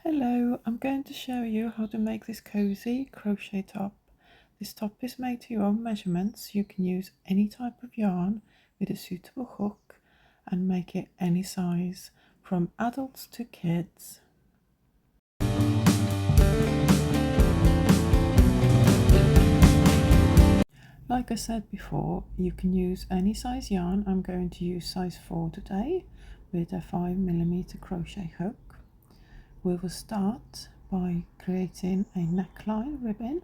Hello, I'm going to show you how to make this cozy crochet top. This top is made to your own measurements. You can use any type of yarn with a suitable hook and make it any size, from adults to kids. Like I said before, you can use any size yarn. I'm going to use size 4 today with a 5mm crochet hook. We will start by creating a neckline ribbon.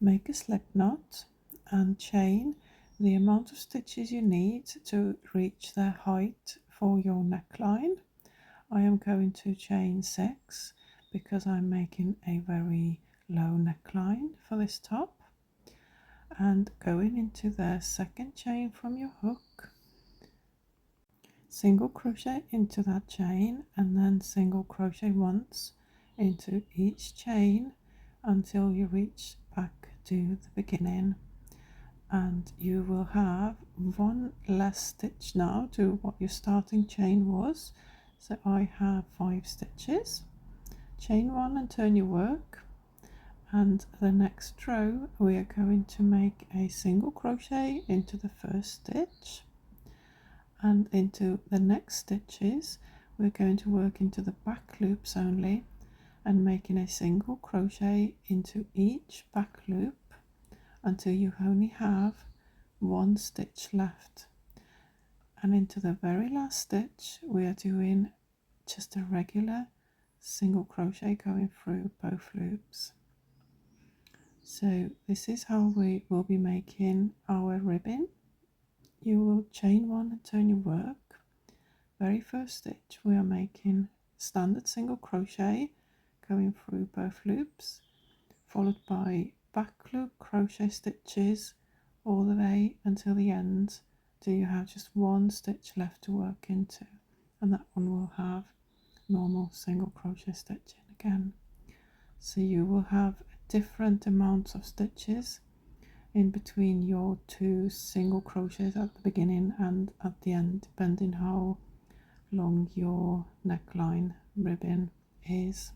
Make a slip knot and chain the amount of stitches you need to reach the height for your neckline. I am going to chain 6 because I'm making a very low neckline for this top. And going into the second chain from your hook, single crochet into that chain and then single crochet once into each chain until you reach back to the beginning, and you will have one less stitch now to what your starting chain was. So I have 5 stitches. Chain 1 and turn your work, and the next row we are going to make a single crochet into the first stitch, and into the next stitches we're going to work into the back loops only and making a single crochet into each back loop until you only have 1 stitch left. And into the very last stitch we are doing just a regular single crochet going through both loops. So this is how we will be making our ribbon. You will chain 1 and turn your work. Very first stitch we are making standard single crochet going through both loops, followed by back loop crochet stitches all the way until the end till you have just 1 stitch left to work into, and that one will have normal single crochet stitching again. So you will have different amounts of stitches in between your 2 single crochets at the beginning and at the end, depending how long your neckline ribbon is.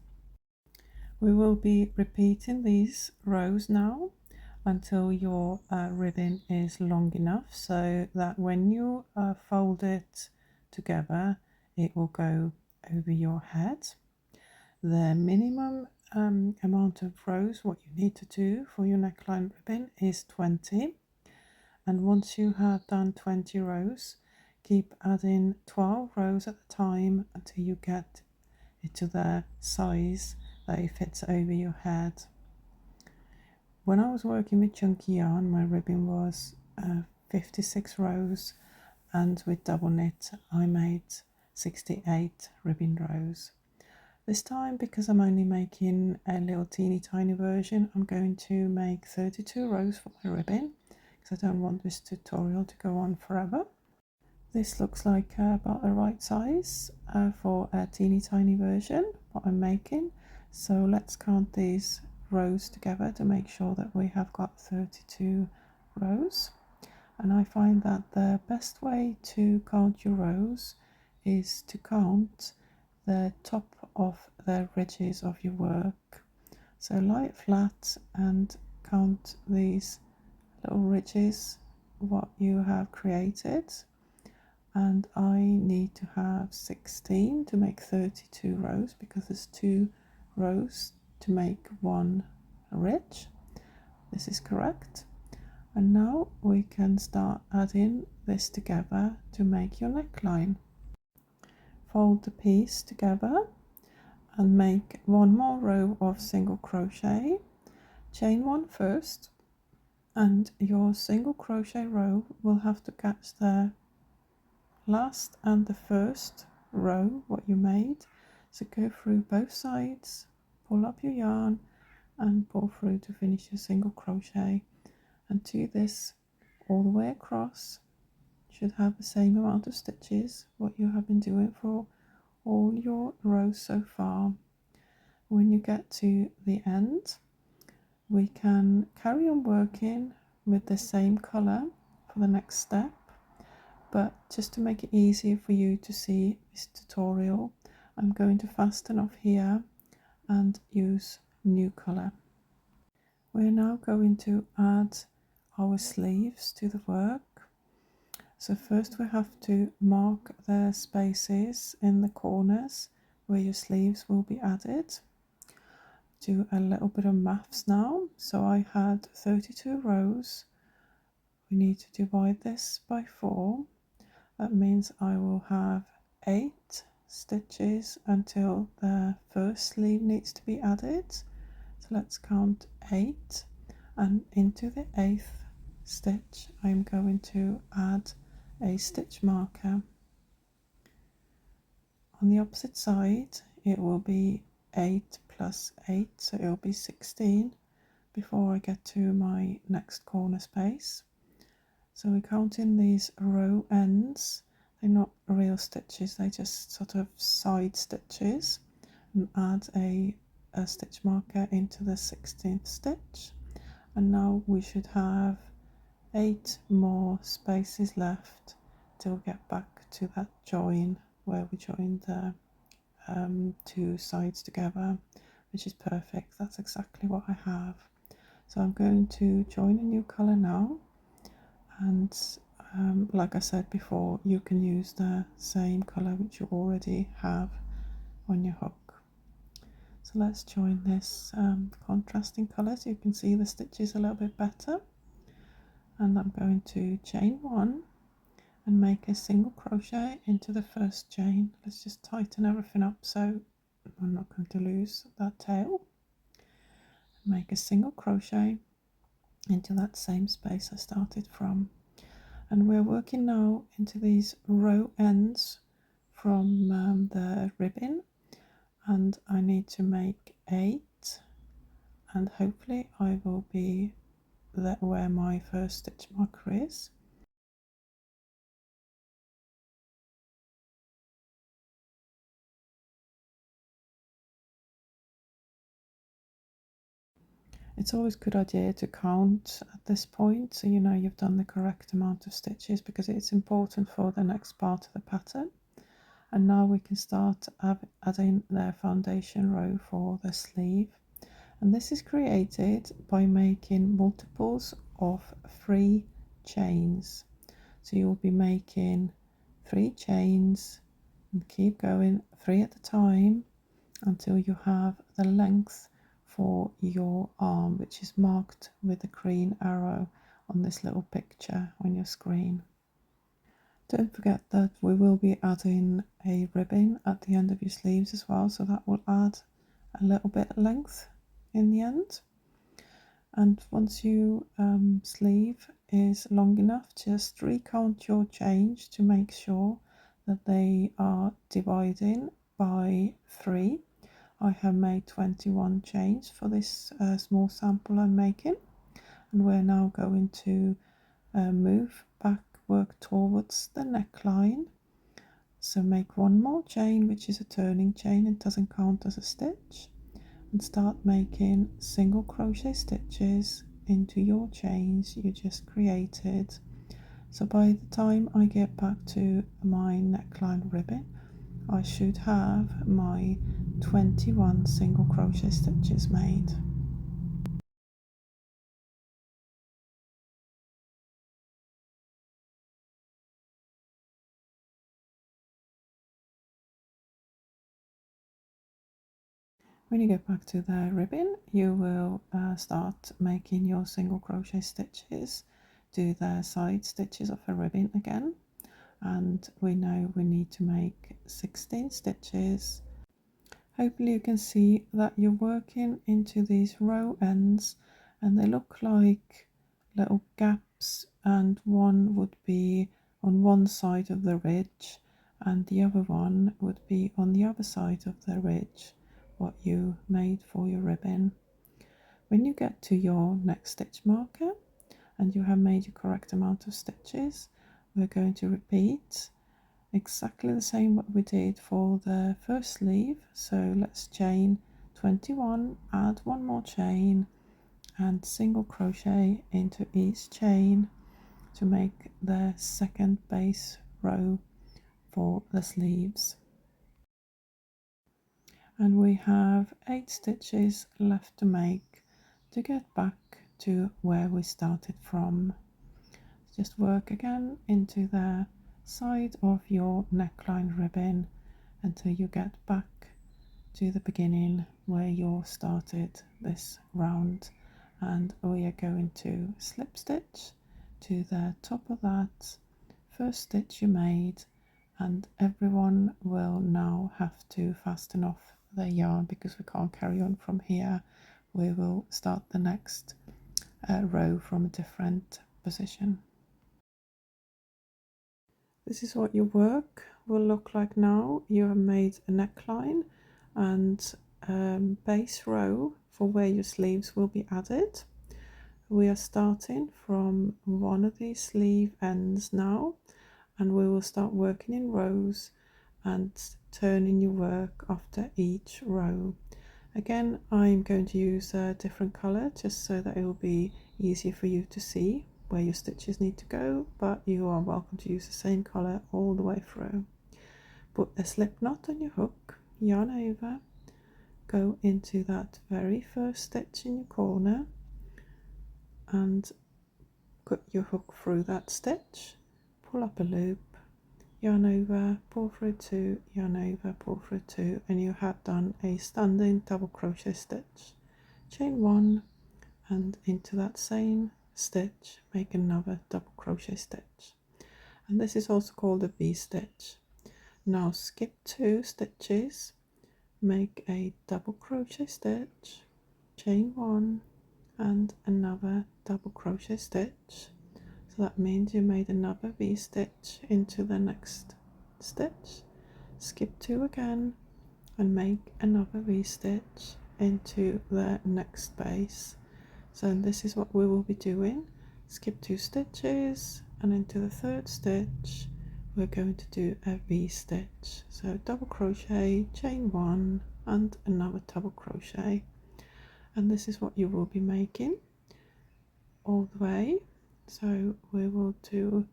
We will be repeating these rows now until your ribbon is long enough so that when you fold it together it will go over your head. The minimum amount of rows what you need to do for your neckline ribbon is 20, and once you have done 20 rows keep adding 12 rows at a time until you get it to the size that it fits over your head. When I was working with chunky yarn, my ribbon was 56 rows, and with double knit I made 68 ribbon rows. This time, because I'm only making a little teeny tiny version, I'm going to make 32 rows for my ribbon because I don't want this tutorial to go on forever. This looks like about the right size for a teeny tiny version what I'm making. So let's count these rows together to make sure that we have got 32 rows. And I find that the best way to count your rows is to count the top of the ridges of your work. So lie it flat and count these little ridges what you have created, and I need to have 16 to make 32 rows because there's 2 rows to make 1 ridge. This is correct. And now we can start adding this together to make your neckline. Fold the piece together and make 1 more row of single crochet. Chain 1 first, and your single crochet row will have to catch the last and the first row what you made. So go through both sides, pull up your yarn and pull through to finish your single crochet, and do this all the way across. Should have the same amount of stitches what you have been doing for all your rows so far. When you get to the end we can carry on working with the same color for the next step, but just to make it easier for you to see this tutorial I'm going to fasten off here and use new color. We're now going to add our sleeves to the work. So first we have to mark the spaces in the corners where your sleeves will be added. Do a little bit of maths now. So I had 32 rows. We need to divide this by 4. That means I will have 8 stitches until the first sleeve needs to be added. So let's count 8, and into the 8th stitch I'm going to add a stitch marker. On the opposite side it will be 8 plus 8, so it will be 16 before I get to my next corner space. So we're counting these row ends. They're not real stitches, they're just sort of side stitches, and add a stitch marker into the 16th stitch. And now we should have 8 more spaces left till we get back to that join where we join the 2 sides together, which is perfect. That's exactly what I have. So I'm going to join a new color now, and like I said before, you can use the same color which you already have on your hook. So let's join this contrasting color so you can see the stitches a little bit better. And I'm going to chain 1 and make a single crochet into the first chain. Let's just tighten everything up so I'm not going to lose that tail. Make a single crochet into that same space I started from, and we're working now into these row ends from the ribbon, and I need to make 8, and hopefully I will be there where my first stitch marker is. It's always a good idea to count at this point so you know you've done the correct amount of stitches, because it's important for the next part of the pattern. And now we can start adding the foundation row for the sleeve, and this is created by making multiples of 3 chains. So you'll be making 3 chains and keep going 3 at a time until you have the length for your arm, which is marked with the green arrow on this little picture on your screen. Don't forget that we will be adding a ribbon at the end of your sleeves as well, so that will add a little bit of length in the end. And once your sleeve is long enough, just recount your chains to make sure that they are dividing by 3. I have made 21 chains for this small sample I'm making, and we're now going to move back, work towards the neckline. So make 1 more chain, which is a turning chain and doesn't count as a stitch, and start making single crochet stitches into your chains you just created. So by the time I get back to my neckline ribbon, I should have my 21 single crochet stitches made. When you get back to the ribbon, you will start making your single crochet stitches, do the side stitches of a ribbon again, and we know we need to make 16 stitches. Hopefully you can see that you're working into these row ends, and they look like little gaps, and one would be on one side of the ridge and the other one would be on the other side of the ridge, what you made for your ribbon. When you get to your next stitch marker and you have made your correct amount of stitches, we're going to repeat exactly the same what we did for the first sleeve. So let's chain 21, add 1 more chain and single crochet into each chain to make the second base row for the sleeves. and we have 8 stitches left to make to get back to where we started from. Just work again into the side of your neckline ribbon until you get back to the beginning where you started this round, and we are going to slip stitch to the top of that first stitch you made, and everyone will now have to fasten off their yarn because we can't carry on from here. We will start the next row from a different position. This is what your work will look like now. You have made a neckline and base row for where your sleeves will be added. We are starting from one of these sleeve ends now, and we will start working in rows and turning your work after each row. Again, I'm going to use a different colour just so that it will be easier for you to see where your stitches need to go, but you are welcome to use the same colour all the way through. Put a slip knot on your hook, yarn over, go into that very first stitch in your corner and cut your hook through that stitch, pull up a loop, yarn over, pull through 2, yarn over, pull through 2, and you have done a standing double crochet stitch. Chain 1 and into that same stitch make another double crochet stitch, and this is also called a V-stitch. Now skip 2 stitches, make a double crochet stitch, chain 1 and another double crochet stitch. So that means you made another V-stitch into the next stitch, skip 2 again and make another V-stitch into the next base. So this is what we will be doing. Skip 2 stitches and into the third stitch we're going to do a V-stitch. So double crochet, chain 1 and another double crochet, and this is what you will be making all the way. So we will do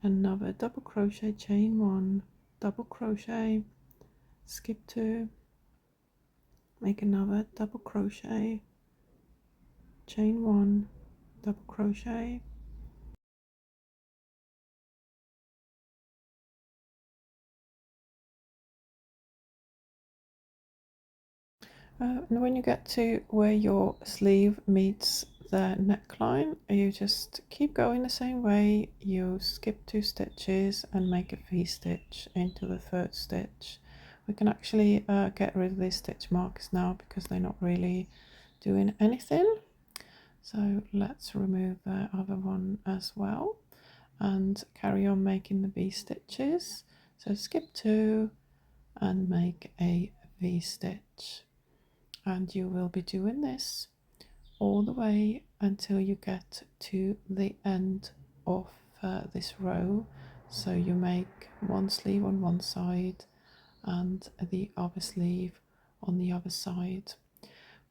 another double crochet, chain 1, double crochet, skip 2, make another double crochet, chain 1, double crochet, and when you get to where your sleeve meets the neckline, you just keep going the same way. You skip 2 stitches and make a V-stitch into the third stitch. We can actually get rid of these stitch marks now because they're not really doing anything. So let's remove the other one as well and carry on making the V-stitches. So skip 2 and make a V-stitch, and you will be doing this all the way until you get to the end of this row. So you make one sleeve on one side and the other sleeve on the other side.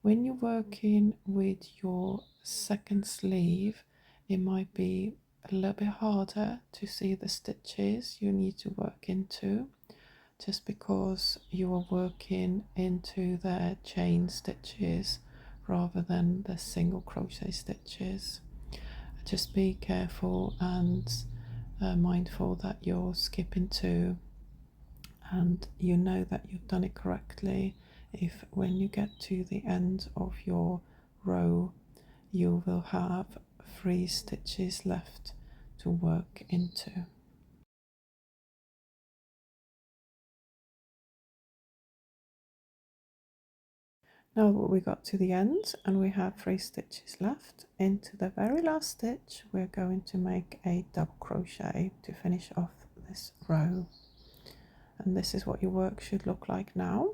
When you're working with your second sleeve, it might be a little bit harder to see the stitches you need to work into, just because you are working into the chain stitches rather than the single crochet stitches. Just be careful and mindful that you're skipping 2, and you know that you've done it correctly if when you get to the end of your row you will have 3 stitches left to work into. Now we got to the end and we have 3 stitches left. Into the very last stitch we're going to make a double crochet to finish off this row, and this is what your work should look like now.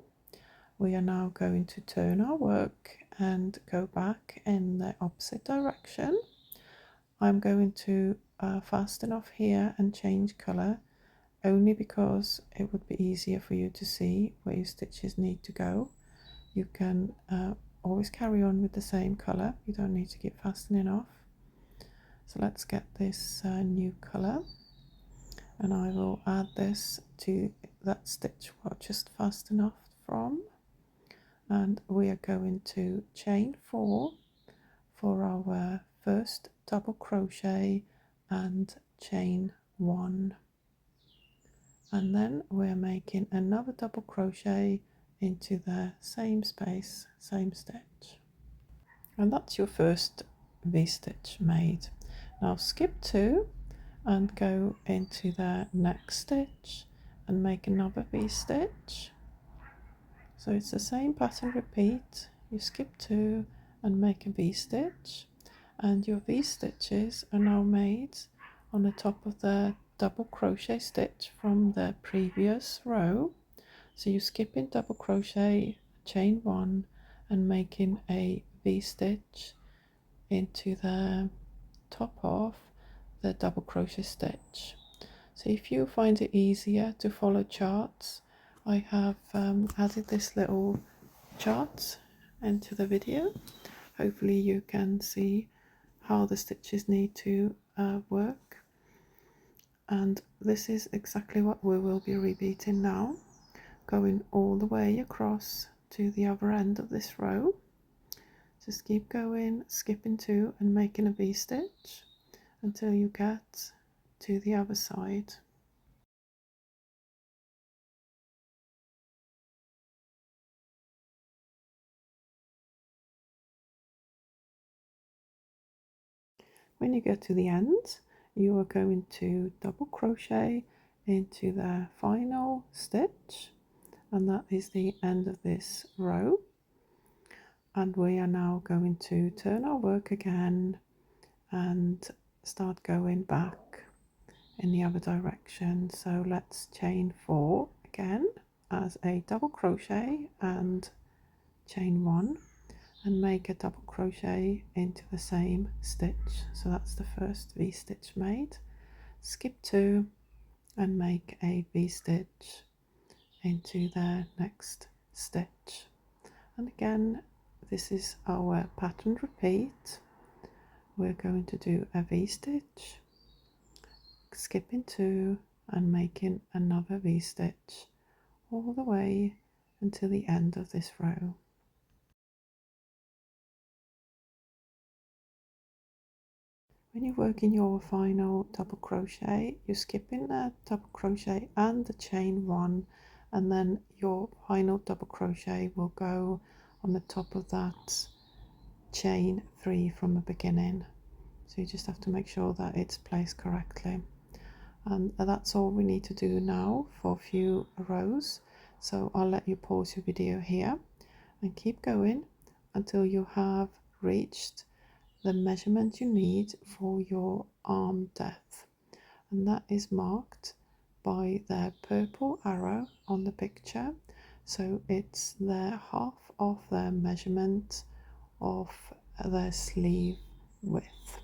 We are now going to turn our work and go back in the opposite direction. I'm going to fasten off here and change colour only because it would be easier for you to see where your stitches need to go. You can always carry on with the same colour, you don't need to keep fastening off. So let's get this new colour, and I will add this to that stitch we'll just fasten off from. and we are going to chain 4 for our first double crochet and chain 1, and then we're making another double crochet into the same space, same stitch, and that's your first V-stitch made. Now skip 2 and go into the next stitch and make another V-stitch. So it's the same pattern, repeat. You skip 2 and make a V-stitch, and your V-stitches are now made on the top of the double crochet stitch from the previous row. So you skip in double crochet, chain 1 and making a V-stitch into the top of the double crochet stitch. So if you find it easier to follow charts, I have added this little chart into the video. Hopefully you can see how the stitches need to work, and this is exactly what we will be repeating now, going all the way across to the other end of this row. Just keep going, skipping 2 and making a V-stitch until you get to the other side. When you get to the end, you are going to double crochet into the final stitch, and that is the end of this row. And we are now going to turn our work again and start going back in the other direction. So let's chain 4 again as a double crochet and chain 1 and make a double crochet into the same stitch. So that's the first V-stitch made. Skip 2 and make a V-stitch into the next stitch, and again this is our pattern repeat. We're going to do a V-stitch, skipping 2 and making another V-stitch all the way until the end of this row. When you're working your final double crochet, you're skipping the double crochet and the chain 1, and then your final double crochet will go on the top of that chain 3 from the beginning. So you just have to make sure that it's placed correctly, and that's all we need to do now for a few rows. So I'll let you pause your video here and keep going until you have reached the measurement you need for your arm depth, and that is marked by the purple arrow on the picture. So it's the half of the measurement of the sleeve width.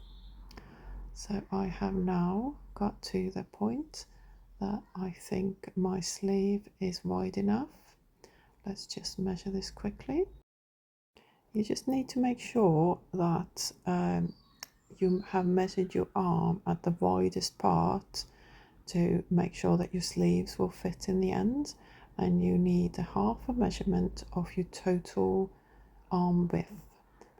So I have now got to the point that I think my sleeve is wide enough. Let's just measure this quickly. You just need to make sure that you have measured your arm at the widest part to make sure that your sleeves will fit in the end, and you need a half a measurement of your total arm width,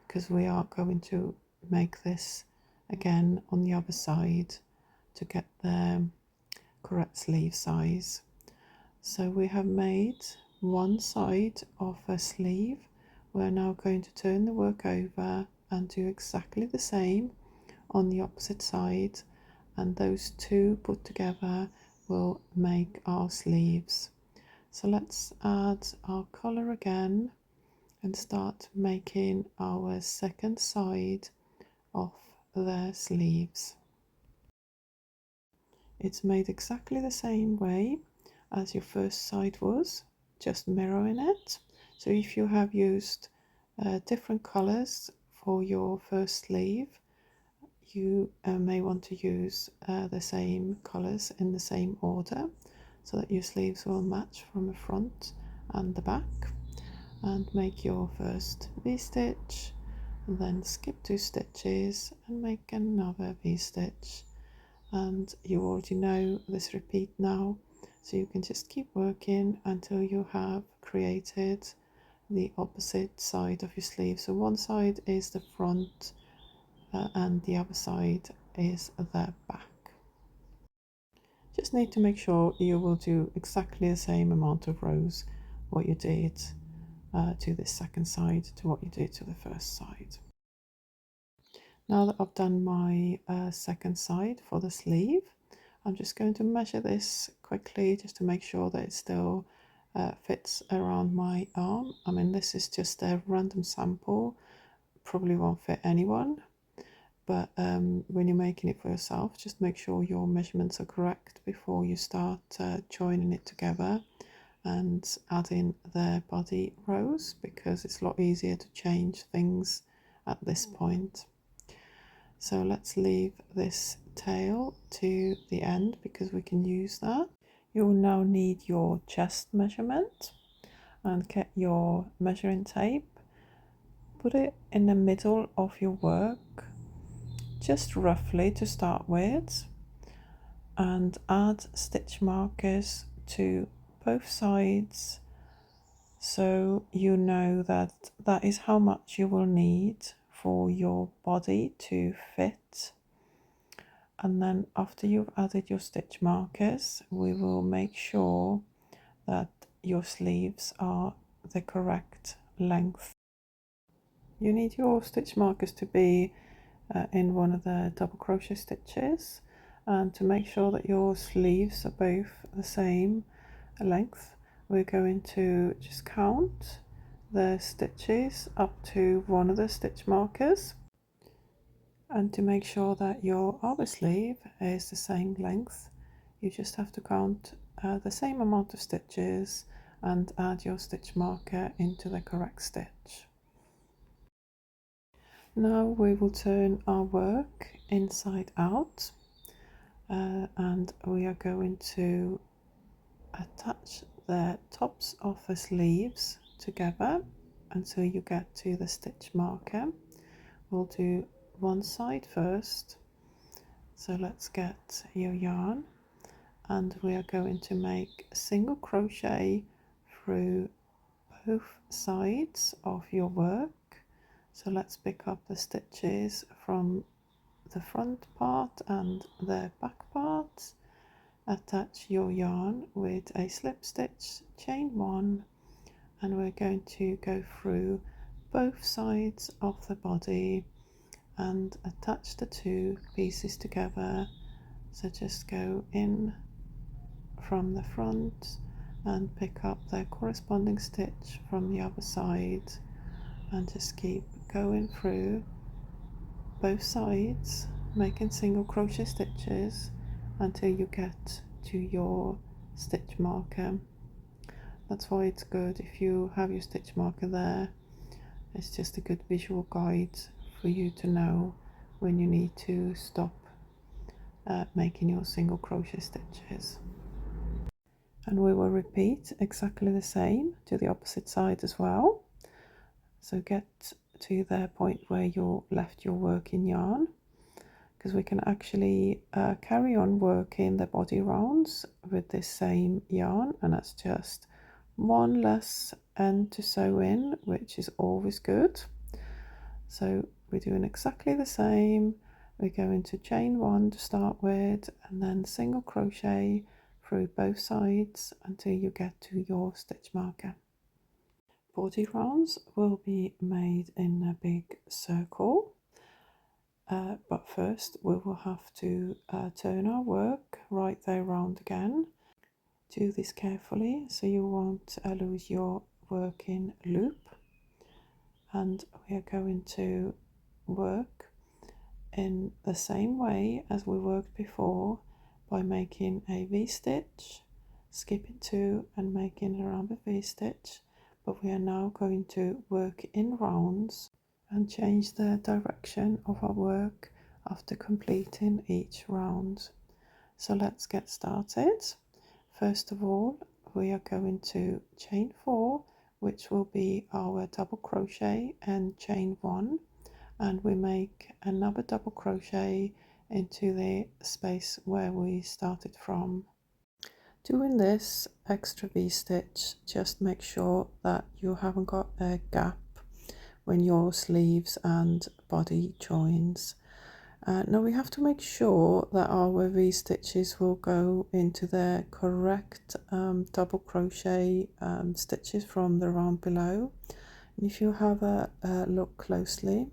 because we are going to make this again on the other side to get the correct sleeve size. So we have made one side of a sleeve. We're now going to turn the work over and do exactly the same on the opposite side, and those two put together will make our sleeves. So let's add our colour again and start making our second side of the sleeves. It's made exactly the same way as your first side was, just mirroring it. So if you have used different colours for your first sleeve, you may want to use the same colours in the same order so that your sleeves will match from the front and the back. And make your first V-stitch, and then skip 2 stitches and make another V-stitch. And you already know this repeat now, so you can just keep working until you have created the opposite side of your sleeve. So one side is the front and the other side is the back. Just need to make sure you will do exactly the same amount of rows what you did to this second side to what you did to the first side. Now that I've done my second side for the sleeve, I'm just going to measure this quickly just to make sure that it still fits around my arm. I mean, this is just a random sample, probably won't fit anyone, but when you're making it for yourself, just make sure your measurements are correct before you start joining it together and adding the body rows, because it's a lot easier to change things at this point. So let's leave this tail to the end because we can use that. You will now need your chest measurement and get your measuring tape. Put it in the middle of your work, just roughly to start with, and add stitch markers to both sides so you know that that is how much you will need for your body to fit. And then after you've added your stitch markers, we will make sure that your sleeves are the correct length. You need your stitch markers to be in one of the double crochet stitches, and to make sure that your sleeves are both the same length, we're going to just count the stitches up to one of the stitch markers. And to make sure that your other sleeve is the same length, you just have to count the same amount of stitches and add your stitch marker into the correct stitch. Now we will turn our work inside out and we are going to attach the tops of the sleeves together until you get to the stitch marker. We'll do one side first, so let's get your yarn, and we are going to make a single crochet through both sides of your work. So let's pick up the stitches from the front part and the back part, attach your yarn with a slip stitch, chain one, and we're going to go through both sides of the body and attach the two pieces together. So just go in from the front and pick up the corresponding stitch from the other side and just keep going through both sides, making single crochet stitches until you get to your stitch marker. That's why it's good if you have your stitch marker there. It's just a good visual guide for you to know when you need to stop making your single crochet stitches. And we will repeat exactly the same to the opposite side as well. So get to the point where you left your working yarn, because we can actually carry on working the body rounds with this same yarn, and that's just one less end to sew in, which is always good. So we're doing exactly the same. We're going to chain one to start with and then single crochet through both sides until you get to your stitch marker. Body rounds will be made in a big circle, but first we will have to turn our work right there round again. Do this carefully so you won't lose your working loop, and we are going to work in the same way as we worked before by making a V-stitch, skipping two and making a round V-stitch, but we are now going to work in rounds and change the direction of our work after completing each round. So let's get started. First of all, we are going to chain 4, which will be our double crochet, and chain 1, and we make another double crochet into the space where we started from. Doing this extra V-stitch, just make sure that you haven't got a gap when your sleeves and body joins. Now we have to make sure that our V-stitches will go into the correct double crochet stitches from the round below. And if you have a look closely,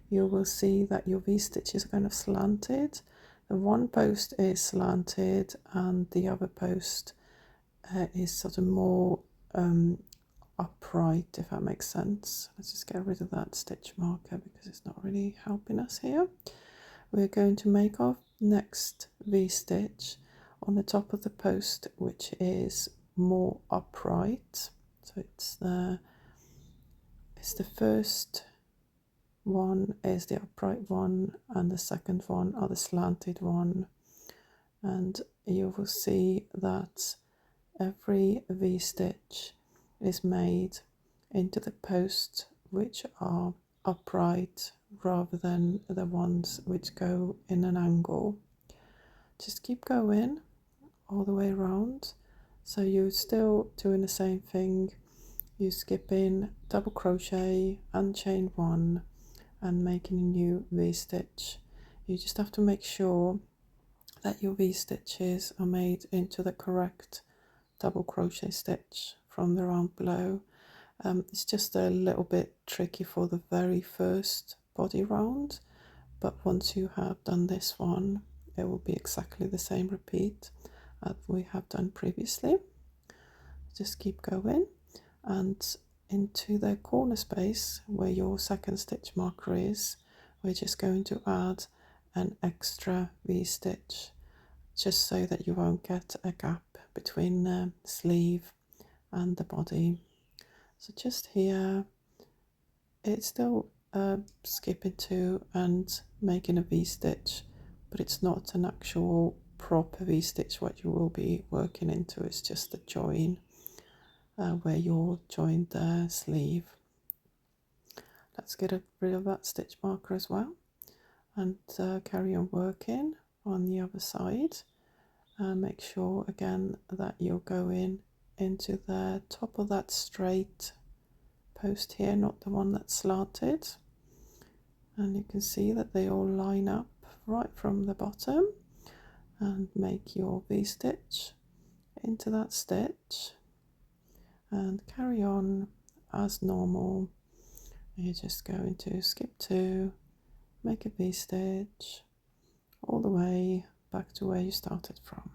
you will see that your V-stitches are kind of slanted. The one post is slanted and the other post is sort of more upright, if that makes sense. Let's just get rid of that stitch marker because it's not really helping us here. We're going to make our next V-stitch on the top of the post, which is more upright. So it's the first one is the upright one, and the second one are the slanted one. And you will see that every V-stitch is made into the posts which are upright rather than the ones which go in an angle. Just keep going all the way around. So you're still doing the same thing. You skip in double crochet and chain one and making a new V-stitch. You just have to make sure that your V-stitches are made into the correct double crochet stitch from the round below. It's just a little bit tricky for the very first body round, but once you have done this one, it will be exactly the same repeat as we have done previously. Just keep going, and into the corner space where your second stitch marker is, we're just going to add an extra V-stitch just so that you won't get a gap between the sleeve and the body. So just here, it's still skipping two and making a V-stitch, but it's not an actual proper V-stitch what you will be working into. It's just the join where you're joined the sleeve. Let's get rid of that stitch marker as well, and carry on working on the other side. Make sure again that you're going into the top of that straight post here, not the one that's slanted. And you can see that they all line up right from the bottom, and make your V-stitch into that stitch and carry on as normal. You're just going to skip two, make a V-stitch all the way back to where you started from.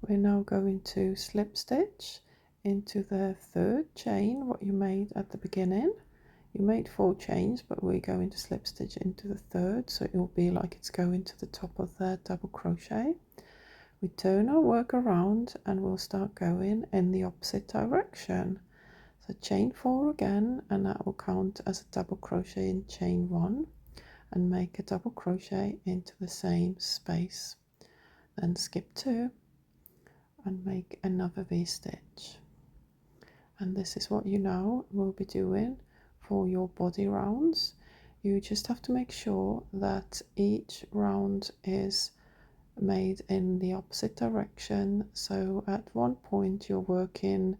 We're now going to slip stitch into the third chain what you made at the beginning. You made 4 chains, but we're going to slip stitch into the third, so it will be like it's going to the top of the double crochet. We turn our work around and we'll start going in the opposite direction. So chain 4 again, and that will count as a double crochet in chain 1, and make a double crochet into the same space. Then skip 2 and make another V-stitch. And this is what you now will be doing for your body rounds. You just have to make sure that each round is made in the opposite direction. So at one point you're working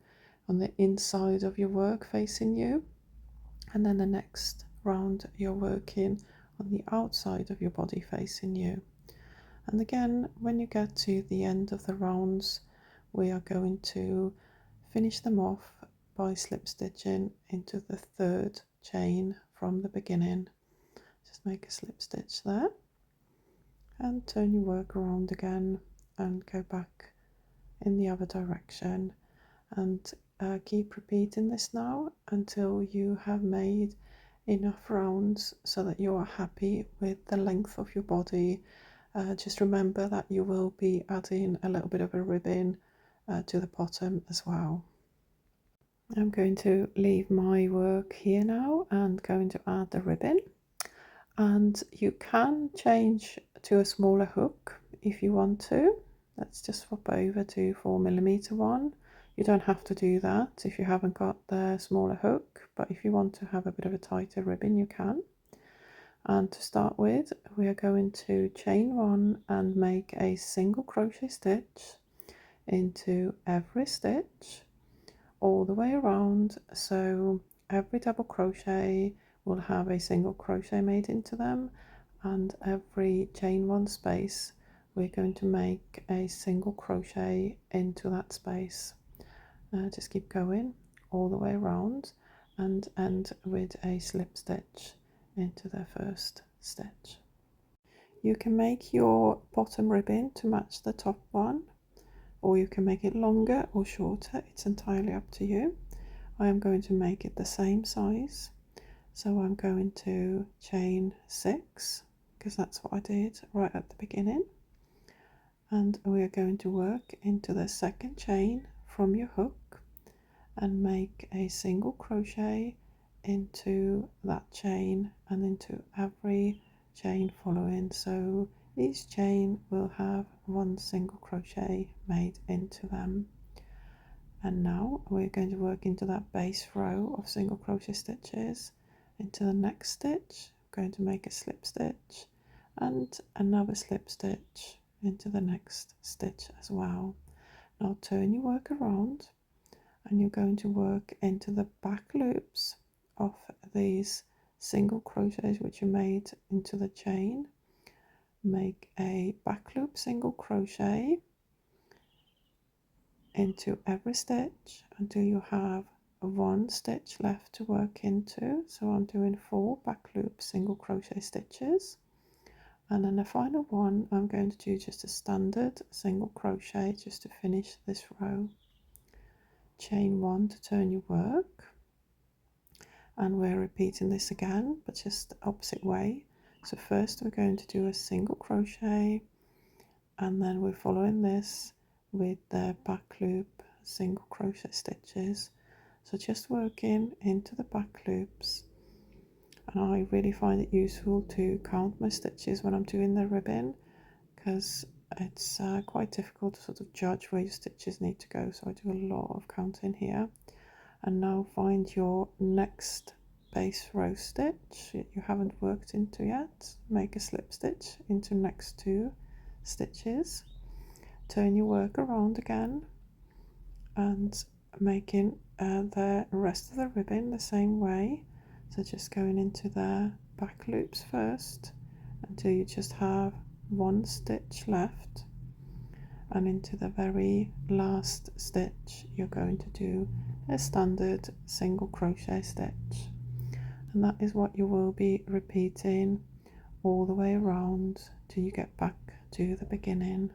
on the inside of your work facing you, and then the next round you're working on the outside of your body facing you. And again, when you get to the end of the rounds, we are going to finish them off by slip stitching into the third chain from the beginning. Just make a slip stitch there and turn your work around again and go back in the other direction, and keep repeating this now until you have made enough rounds so that you are happy with the length of your body. Just remember that you will be adding a little bit of a ribbon to the bottom as well. I'm going to leave my work here now and going to add the ribbon, and you can change to a smaller hook if you want to. Let's just swap over to 4mm one. You don't have to do that if you haven't got the smaller hook, but if you want to have a bit of a tighter ribbon you can. And to start with, we are going to chain 1 and make a single crochet stitch into every stitch all the way around. So every double crochet will have a single crochet made into them, and every chain one space we're going to make a single crochet into that space. Just keep going all the way around and end with a slip stitch into the first stitch. You can make your bottom ribbon to match the top one, or you can make it longer or shorter, it's entirely up to you. I am going to make it the same size, so I'm going to chain 6 because that's what I did right at the beginning, and we are going to work into the second chain from your hook and make a single crochet into that chain and into every chain following. So each chain will have one single crochet made into them. And now we're going to work into that base row of single crochet stitches into the next stitch. I'm going to make a slip stitch and another slip stitch into the next stitch as well. Now turn your work around and you're going to work into the back loops of these single crochets which you made into the chain. Make a back loop single crochet into every stitch until you have one stitch left to work into. So I'm doing 4 back loop single crochet stitches, and then the final one I'm going to do just a standard single crochet just to finish this row. Chain 1 to turn your work, and we're repeating this again but just the opposite way. So first we're going to do a single crochet, and then we're following this with the back loop single crochet stitches. So just working into the back loops, and I really find it useful to count my stitches when I'm doing the ribbon because it's quite difficult to sort of judge where your stitches need to go, so I do a lot of counting here. And now find your next base row stitch you haven't worked into yet, make a slip stitch into next 2 stitches, turn your work around again and making the rest of the ribbon the same way. So just going into the back loops first until you just have 1 stitch left, and into the very last stitch you're going to do a standard single crochet stitch, and that is what you will be repeating all the way around till you get back to the beginning.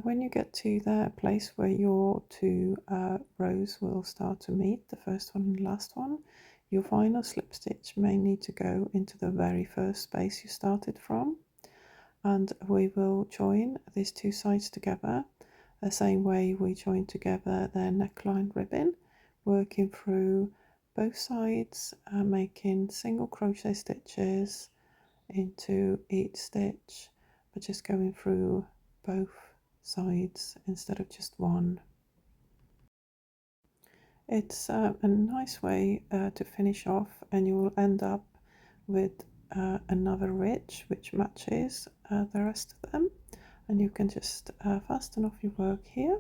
When you get to the place where your 2 rows will start to meet, the first one and the last one, your final slip stitch may need to go into the very first space you started from, and we will join these 2 sides together the same way we join together the neckline ribbon, working through both sides, making single crochet stitches into each stitch, but just going through both sides instead of just one. It's a nice way to finish off, and you will end up with another ridge which matches the rest of them, and you can just fasten off your work here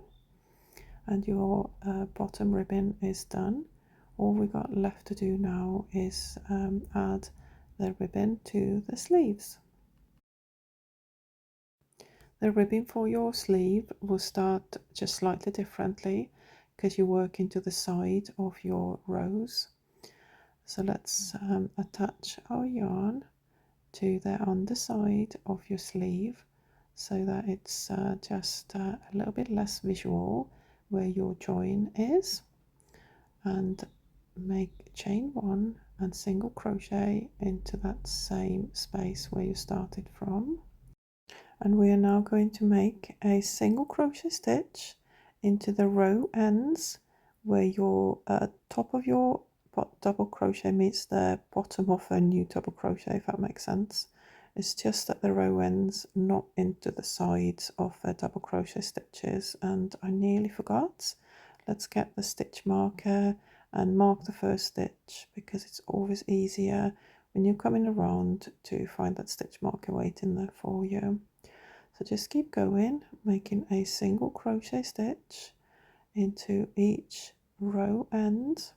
and your bottom ribbon is done. All we got left to do now is add the ribbon to the sleeves. The ribbon for your sleeve will start just slightly differently because you work into the side of your rows. So let's attach our yarn to the underside of your sleeve so that it's just a little bit less visual where your join is, and make chain 1 and single crochet into that same space where you started from. And we are now going to make a single crochet stitch into the row ends where your top of your double crochet meets the bottom of a new double crochet, if that makes sense. It's just at the row ends, not into the sides of the double crochet stitches, and I nearly forgot. Let's get the stitch marker and mark the first stitch, because it's always easier when you're coming around to find that stitch marker waiting there for you. So just keep going, making a single crochet stitch into each row end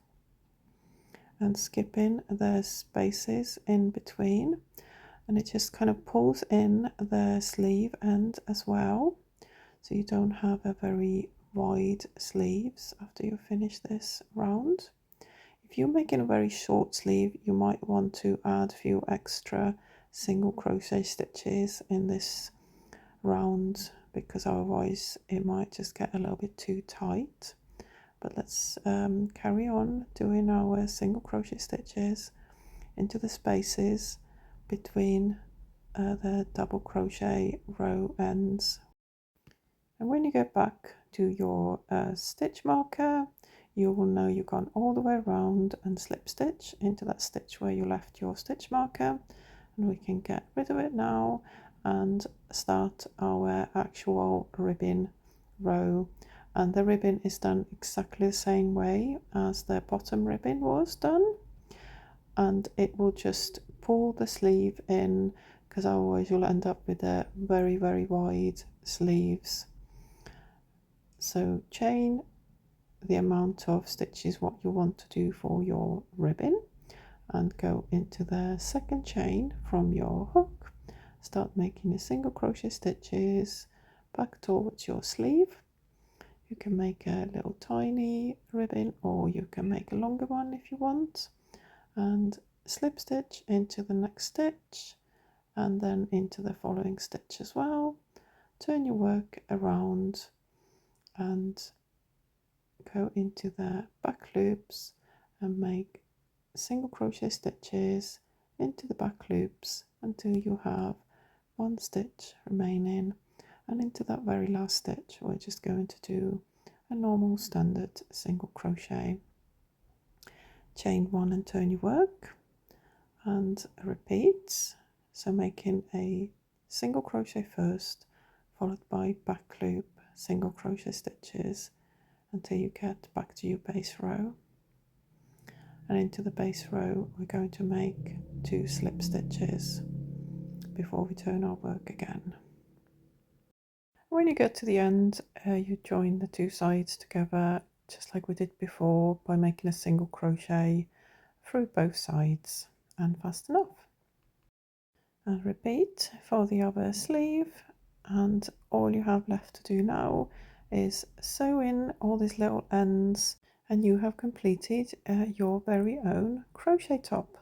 and skipping the spaces in between, and it just kind of pulls in the sleeve end as well, so you don't have a very wide sleeves after you finish this round. If you're making a very short sleeve, you might want to add a few extra single crochet stitches in this round, because otherwise it might just get a little bit too tight. But let's carry on doing our single crochet stitches into the spaces between the double crochet row ends. And when you get back to your stitch marker, you will know you've gone all the way around and slip stitch into that stitch where you left your stitch marker, and we can get rid of it now and start our actual ribbon row. And the ribbon is done exactly the same way as the bottom ribbon was done, and it will just pull the sleeve in, because otherwise you'll end up with a very wide sleeves. So chain the amount of stitches what you want to do for your ribbon, and go into the second chain from your hook, start making a single crochet stitches back towards your sleeve. You can make a little tiny ribbon, or you can make a longer one if you want, and slip stitch into the next stitch and then into the following stitch as well. Turn your work around and go into the back loops and make single crochet stitches into the back loops until you have one stitch remaining, and into that very last stitch we're just going to do a normal standard single crochet. Chain one and turn your work and repeat, so making a single crochet first, followed by back loop single crochet stitches until you get back to your base row. And into the base row we're going to make 2 slip stitches before we turn our work again. When you get to the end, you join the 2 sides together just like we did before by making a single crochet through both sides and fast enough. And repeat for the other sleeve, and all you have left to do now is sew in all these little ends, and you have completed your very own crochet top.